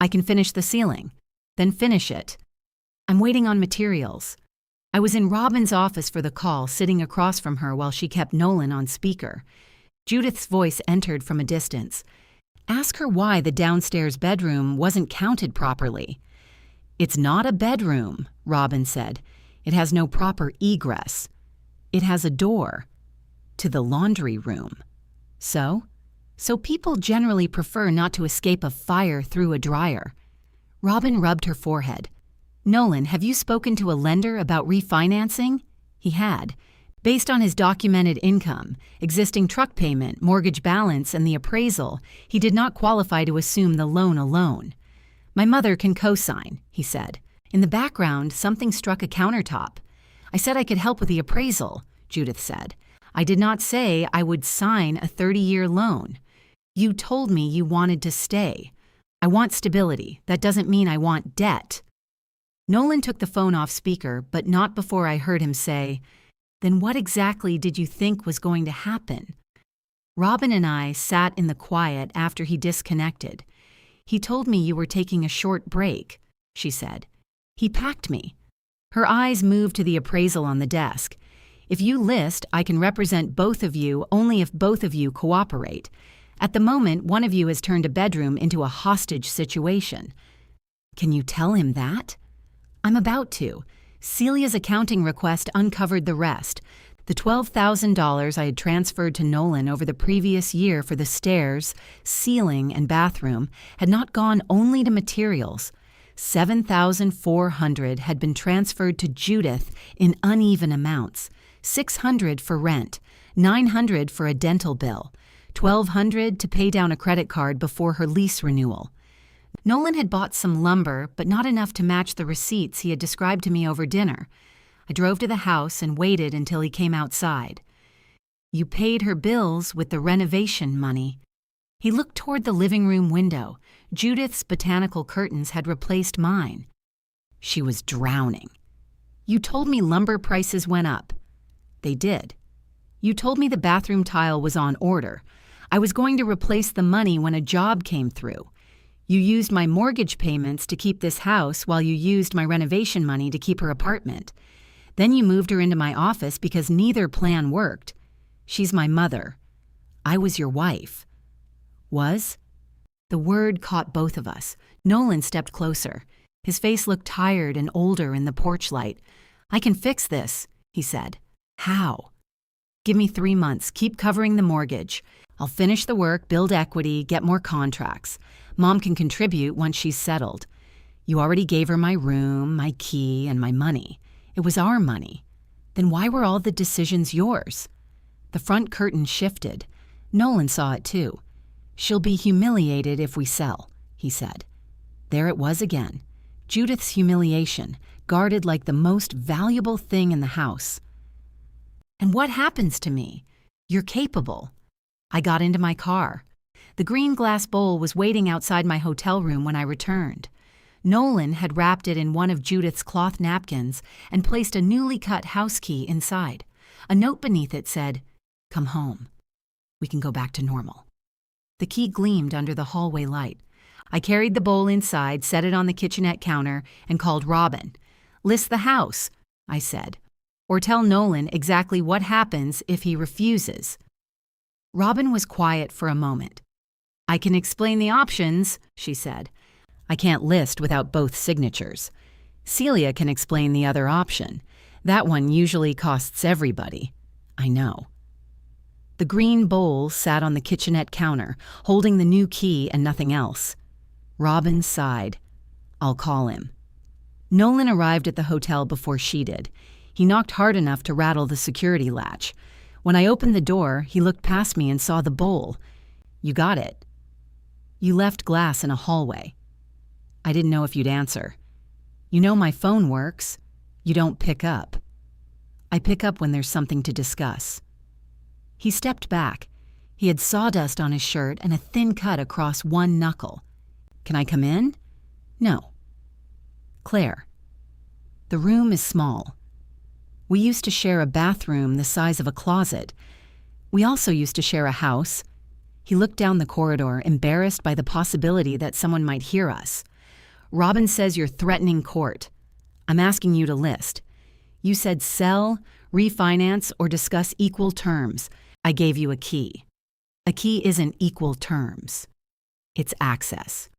I can finish the ceiling. Then finish it. I'm waiting on materials. I was in Robin's office for the call, sitting across from her while she kept Nolan on speaker. Judith's voice entered from a distance. Ask her why the downstairs bedroom wasn't counted properly. It's not a bedroom, Robin said. It has no proper egress. It has a door to the laundry room. So people generally prefer not to escape a fire through a dryer. Robin rubbed her forehead. Nolan, have you spoken to a lender about refinancing? He had. Based on his documented income, existing truck payment, mortgage balance, and the appraisal, he did not qualify to assume the loan alone. My mother can co-sign, he said. In the background, something struck a countertop. I said I could help with the appraisal, Judith said. I did not say I would sign a 30-year loan. You told me you wanted to stay. I want stability. That doesn't mean I want debt. Nolan took the phone off speaker, but not before I heard him say, Then what exactly did you think was going to happen? Robin and I sat in the quiet after he disconnected. He told me you were taking a short break, she said. He packed me. Her eyes moved to the appraisal on the desk. If you list, I can represent both of you only if both of you cooperate. At the moment, one of you has turned a bedroom into a hostage situation. Can you tell him that? I'm about to. Celia's accounting request uncovered the rest. The $12,000 I had transferred to Nolan over the previous year for the stairs, ceiling, and bathroom had not gone only to materials. $7,400 had been transferred to Judith in uneven amounts. $600 for rent, $900 for a dental bill, $1,200 to pay down a credit card before her lease renewal. Nolan had bought some lumber, but not enough to match the receipts he had described to me over dinner. I drove to the house and waited until he came outside. You paid her bills with the renovation money. He looked toward the living room window. Judith's botanical curtains had replaced mine. She was drowning. You told me lumber prices went up. They did. You told me the bathroom tile was on order. I was going to replace the money when a job came through. You used my mortgage payments to keep this house while you used my renovation money to keep her apartment. Then you moved her into my office because neither plan worked. She's my mother. I was your wife. Was? The word caught both of us. Nolan stepped closer. His face looked tired and older in the porch light. I can fix this, he said. How? Give me 3 months. Keep covering the mortgage. I'll finish the work, build equity, get more contracts. Mom can contribute once she's settled. You already gave her my room, my key, and my money. It was our money. Then why were all the decisions yours? The front curtain shifted. Nolan saw it too. She'll be humiliated if we sell, he said. There it was again. Judith's humiliation, guarded like the most valuable thing in the house. And what happens to me? You're capable. I got into my car. The green glass bowl was waiting outside my hotel room when I returned. Nolan had wrapped it in one of Judith's cloth napkins and placed a newly cut house key inside. A note beneath it said, "Come home. We can go back to normal." The key gleamed under the hallway light. I carried the bowl inside, set it on the kitchenette counter, and called Robin. "List the house," I said, "or tell Nolan exactly what happens if he refuses." Robin was quiet for a moment. "I can explain the options," she said. "I can't list without both signatures. Celia can explain the other option. That one usually costs everybody." "I know." The green bowl sat on the kitchenette counter, holding the new key and nothing else. Robin sighed. "I'll call him." Nolan arrived at the hotel before she did. He knocked hard enough to rattle the security latch. When I opened the door, he looked past me and saw the bowl. "You got it." "You left glass in a hallway." "I didn't know if you'd answer." "You know my phone works. You don't pick up." "I pick up when there's something to discuss." He stepped back. He had sawdust on his shirt and a thin cut across one knuckle. "Can I come in?" "No." "Claire." "The room is small. We used to share a bathroom the size of a closet. We also used to share a house." He looked down the corridor, embarrassed by the possibility that someone might hear us. "Robin says you're threatening court. I'm asking you to list. You said sell, refinance, or discuss equal terms. I gave you a key. A key isn't equal terms. It's access.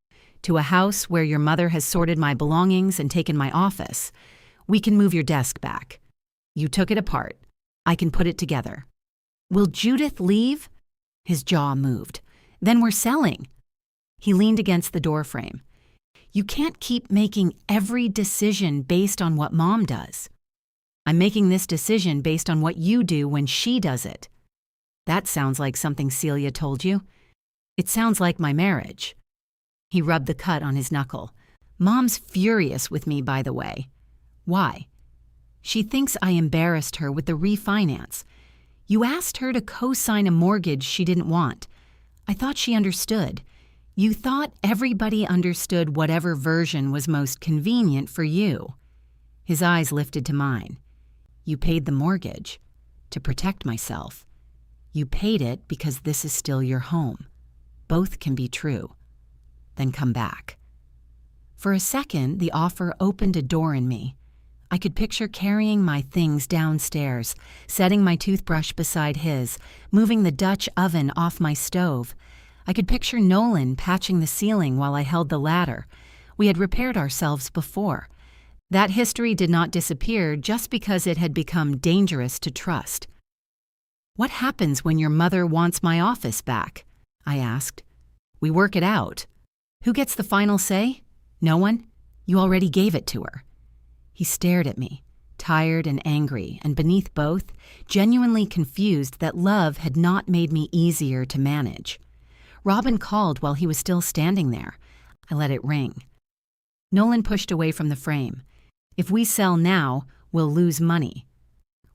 To a house where your mother has sorted my belongings and taken my office. We can move your desk back. You took it apart. I can put it together. Will Judith leave?" His jaw moved. "Then we're selling." He leaned against the doorframe. "You can't keep making every decision based on what Mom does. I'm making this decision based on what you do when she does it." "That sounds like something Celia told you." "It sounds like my marriage." He rubbed the cut on his knuckle. "Mom's furious with me, by the way." "Why?" "She thinks I embarrassed her with the refinance. You asked her to co-sign a mortgage she didn't want. I thought she understood. You thought everybody understood whatever version was most convenient for you." His eyes lifted to mine. "You paid the mortgage to protect myself. You paid it because this is still your home. Both can be true. Then come back." For a second, the offer opened a door in me. I could picture carrying my things downstairs, setting my toothbrush beside his, moving the Dutch oven off my stove. I could picture Nolan patching the ceiling while I held the ladder. We had repaired ourselves before. That history did not disappear just because it had become dangerous to trust. "What happens when your mother wants my office back?" I asked. "We work it out." "Who gets the final say?" "No one. You already gave it to her." He stared at me, tired and angry, and beneath both, genuinely confused that love had not made me easier to manage. Robin called while he was still standing there. I let it ring. Nolan pushed away from the frame. "If we sell now, we'll lose money.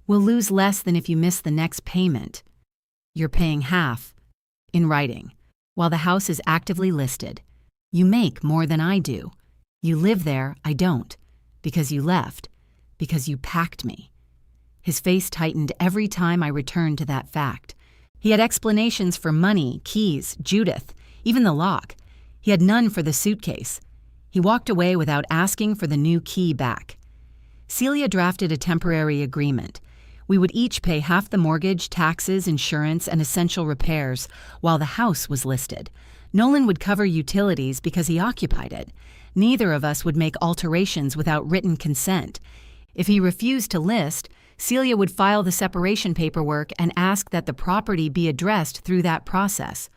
We'll lose less than if you miss the next payment. You're paying half, in writing, while the house is actively listed. You make more than I do. You live there, I don't. Because you left. Because you packed me." His face tightened every time I returned to that fact. He had explanations for money, keys, Judith, even the lock. He had none for the suitcase. He walked away without asking for the new key back. Celia drafted a temporary agreement. We would each pay half the mortgage, taxes, insurance, and essential repairs, while the house was listed. Nolan would cover utilities because he occupied it. Neither of us would make alterations without written consent. If he refused to list, Celia would file the separation paperwork and ask that the property be addressed through that process.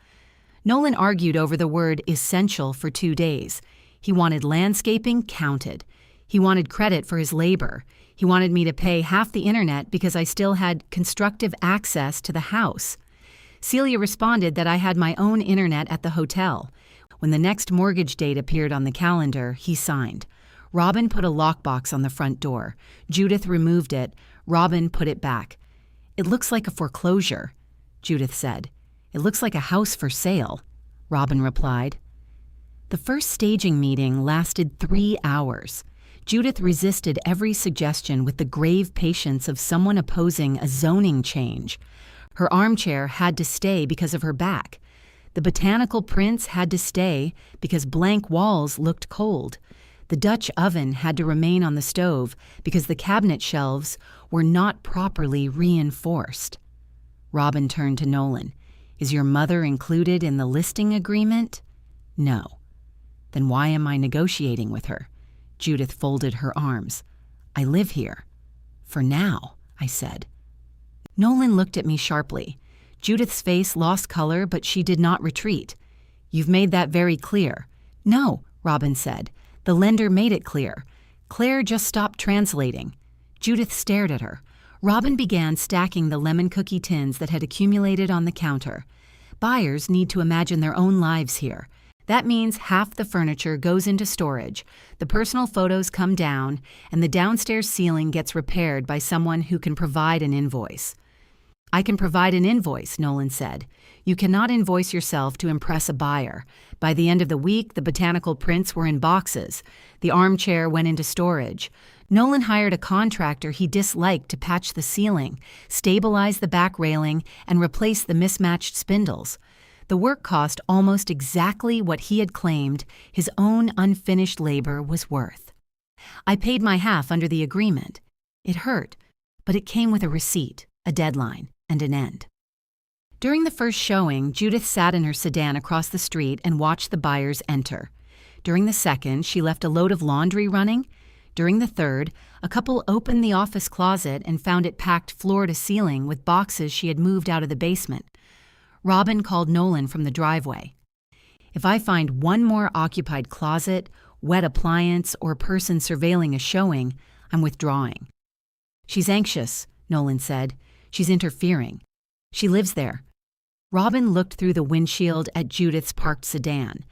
Nolan argued over the word essential for 2 days. He wanted landscaping counted. He wanted credit for his labor. He wanted me to pay half the internet because I still had constructive access to the house. Celia responded that I had my own internet at the hotel. When the next mortgage date appeared on the calendar, he signed. Robin put a lockbox on the front door. Judith removed it. Robin put it back. "It looks like a foreclosure," Judith said. "It looks like a house for sale." Robin replied. The first staging meeting lasted 3 hours. Judith resisted every suggestion with the grave patience of someone opposing a zoning change. Her armchair had to stay because of her back. The botanical prints had to stay because blank walls looked cold. The Dutch oven had to remain on the stove because the cabinet shelves were not properly reinforced. Robin turned to Nolan. Is your mother included in the listing agreement? No. Then why am I negotiating with her? Judith folded her arms. I live here. For now, I said. Nolan looked at me sharply. Judith's face lost color, but she did not retreat. You've made that very clear. No, Robin said. The lender made it clear. Claire just stopped translating. Judith stared at her. Robin began stacking the lemon cookie tins that had accumulated on the counter. Buyers need to imagine their own lives here. That means half the furniture goes into storage, the personal photos come down, and the downstairs ceiling gets repaired by someone who can provide an invoice. I can provide an invoice, Nolan said. You cannot invoice yourself to impress a buyer. By the end of the week, the botanical prints were in boxes. The armchair went into storage. Nolan hired a contractor he disliked to patch the ceiling, stabilize the back railing, and replace the mismatched spindles. The work cost almost exactly what he had claimed his own unfinished labor was worth. I paid my half under the agreement. It hurt, but it came with a receipt, a deadline, and an end. During the first showing, Judith sat in her sedan across the street and watched the buyers enter. During the second, she left a load of laundry running. During the third, a couple opened the office closet and found it packed floor to ceiling with boxes she had moved out of the basement. Robin called Nolan from the driveway. If I find one more occupied closet, wet appliance, or person surveilling a showing, I'm withdrawing. She's anxious, Nolan said. She's interfering. She lives there. Robin looked through the windshield at Judith's parked sedan.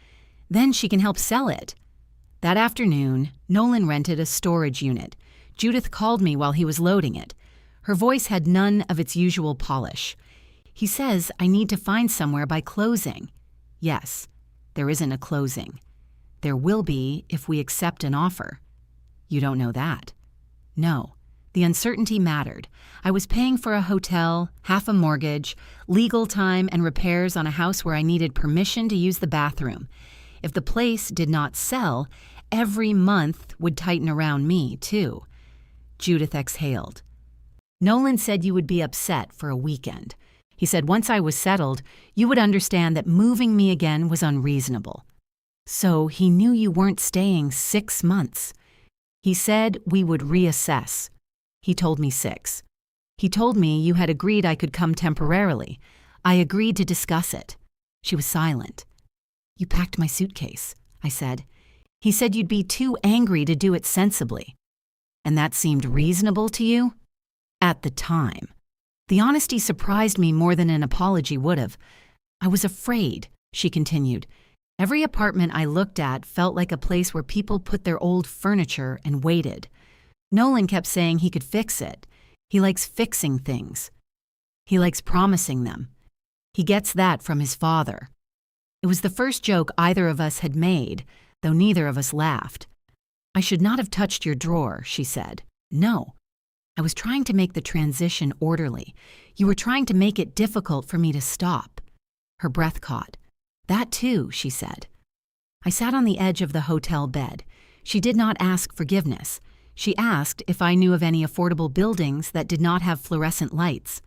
Then she can help sell it. That afternoon, Nolan rented a storage unit. Judith called me while he was loading it. Her voice had none of its usual polish. He says I need to find somewhere by closing. Yes, there isn't a closing. There will be if we accept an offer. You don't know that. No, the uncertainty mattered. I was paying for a hotel, half a mortgage, legal time, and repairs on a house where I needed permission to use the bathroom. If the place did not sell, every month would tighten around me, too. Judith exhaled. Nolan said you would be upset for a weekend. He said once I was settled, you would understand that moving me again was unreasonable. So he knew you weren't staying 6 months. He said we would reassess. He told me 6. He told me you had agreed I could come temporarily. I agreed to discuss it. She was silent. You packed my suitcase, I said. He said you'd be too angry to do it sensibly. And that seemed reasonable to you? At the time. The honesty surprised me more than an apology would have. I was afraid, she continued. Every apartment I looked at felt like a place where people put their old furniture and waited. Nolan kept saying he could fix it. He likes fixing things. He likes promising them. He gets that from his father. It was the first joke either of us had made, though neither of us laughed. I should not have touched your drawer, she said. No. I was trying to make the transition orderly. You were trying to make it difficult for me to stop. Her breath caught. That too, she said. I sat on the edge of the hotel bed. She did not ask forgiveness. She asked if I knew of any affordable buildings that did not have fluorescent lights.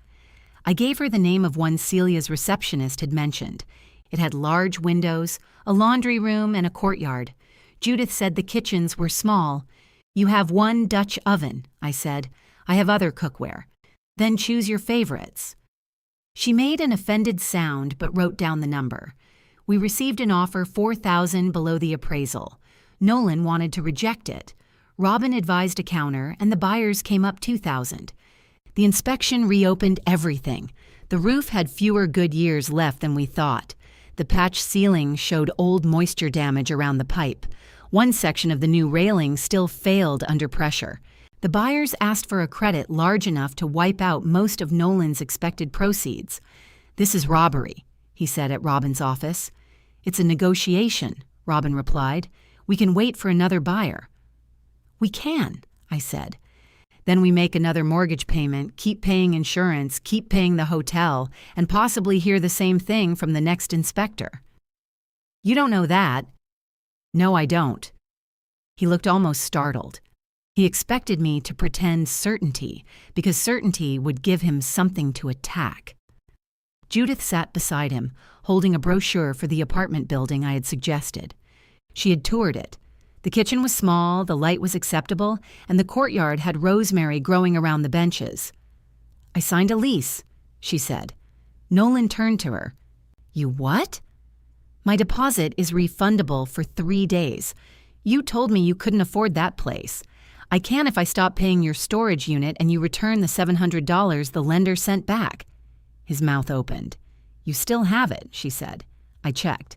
I gave her the name of one Celia's receptionist had mentioned. It had large windows, a laundry room, and a courtyard. Judith said the kitchens were small. You have one Dutch oven, I said. I have other cookware. Then choose your favorites. She made an offended sound but wrote down the number. We received an offer $4,000 below the appraisal. Nolan wanted to reject it. Robin advised a counter, and the buyers came up $2,000. The inspection reopened everything. The roof had fewer good years left than we thought. The patched ceiling showed old moisture damage around the pipe. One section of the new railing still failed under pressure. The buyers asked for a credit large enough to wipe out most of Nolan's expected proceeds. This is robbery, he said at Robin's office. "It's a negotiation," Robin replied. "We can wait for another buyer." "We can," I said. "Then we make another mortgage payment, keep paying insurance, keep paying the hotel, and possibly hear the same thing from the next inspector." "You don't know that." "No, I don't." He looked almost startled. He expected me to pretend certainty, because certainty would give him something to attack. Judith sat beside him, holding a brochure for the apartment building I had suggested. She had toured it. The kitchen was small, the light was acceptable, and the courtyard had rosemary growing around the benches. "I signed a lease," she said. Nolan turned to her. "You what?" "My deposit is refundable for 3 days. You told me you couldn't afford that place. I can if I stop paying your storage unit and you return the $700 the lender sent back." His mouth opened. "You still have it," she said. I checked.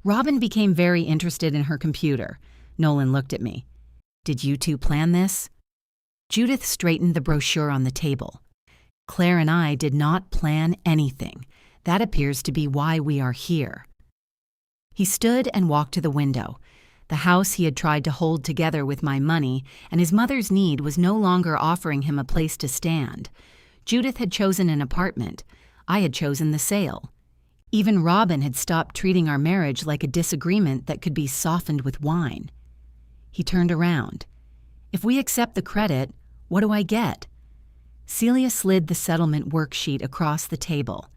Robin became very interested in her computer. Nolan looked at me. "Did you two plan this?" Judith straightened the brochure on the table. "Claire and I did not plan anything. That appears to be why we are here." He stood and walked to the window. The house he had tried to hold together with my money, and his mother's need was no longer offering him a place to stand. Judith had chosen an apartment. I had chosen the sale. Even Robin had stopped treating our marriage like a disagreement that could be softened with wine. He turned around. "If we accept the credit, what do I get?" Celia slid the settlement worksheet across the table.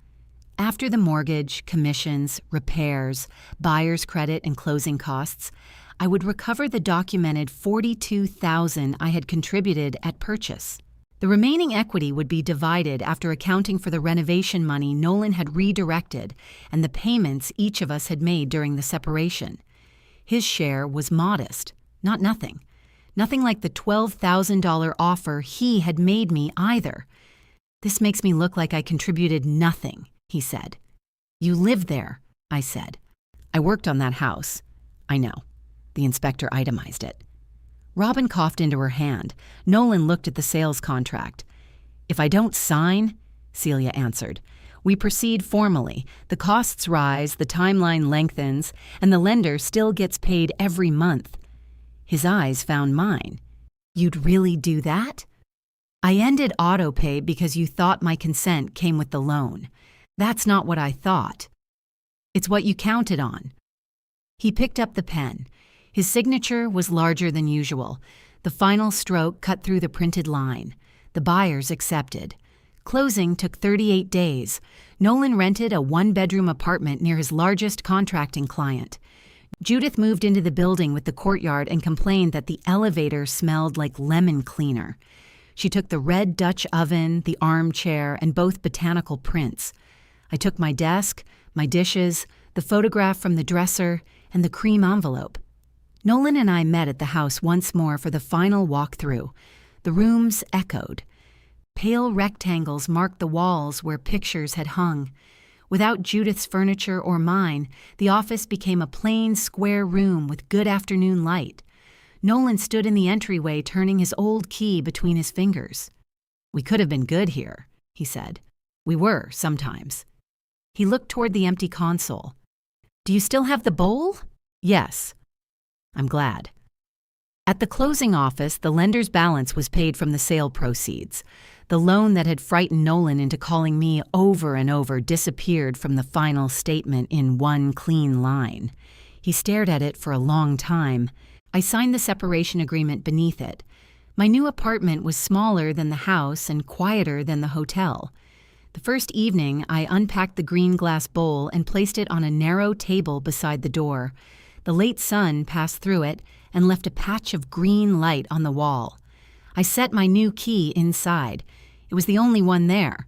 After the mortgage, commissions, repairs, buyer's credit, and closing costs, I would recover the documented $42,000 I had contributed at purchase. The remaining equity would be divided after accounting for the renovation money Nolan had redirected and the payments each of us had made during the separation. His share was modest, not nothing. Nothing like the $12,000 offer he had made me either. "This makes me look like I contributed nothing," he said. "You lived there," I said. "I worked on that house." "I know." The inspector itemized it. Robin coughed into her hand. Nolan looked at the sales contract. "If I don't sign," Celia answered, "we proceed formally. The costs rise, the timeline lengthens, and the lender still gets paid every month." His eyes found mine. "You'd really do that?" "I ended Autopay because you thought my consent came with the loan. That's not what I thought." "It's what you counted on." He picked up the pen. His signature was larger than usual. The final stroke cut through the printed line. The buyers accepted. Closing took 38 days. Nolan rented a 1-bedroom apartment near his largest contracting client. Judith moved into the building with the courtyard and complained that the elevator smelled like lemon cleaner. She took the red Dutch oven, the armchair, and both botanical prints. I took my desk, my dishes, the photograph from the dresser, and the cream envelope. Nolan and I met at the house once more for the final walkthrough. The rooms echoed. Pale rectangles marked the walls where pictures had hung. Without Judith's furniture or mine, the office became a plain, square room with good afternoon light. Nolan stood in the entryway turning his old key between his fingers. "We could have been good here," he said. "We were, sometimes." He looked toward the empty console. "Do you still have the bowl?" "Yes." "I'm glad." At the closing office, the lender's balance was paid from the sale proceeds. The loan that had frightened Nolan into calling me over and over disappeared from the final statement in one clean line. He stared at it for a long time. I signed the separation agreement beneath it. My new apartment was smaller than the house and quieter than the hotel. The first evening, I unpacked the green glass bowl and placed it on a narrow table beside the door. The late sun passed through it and left a patch of green light on the wall. I set my new key inside. It was the only one there.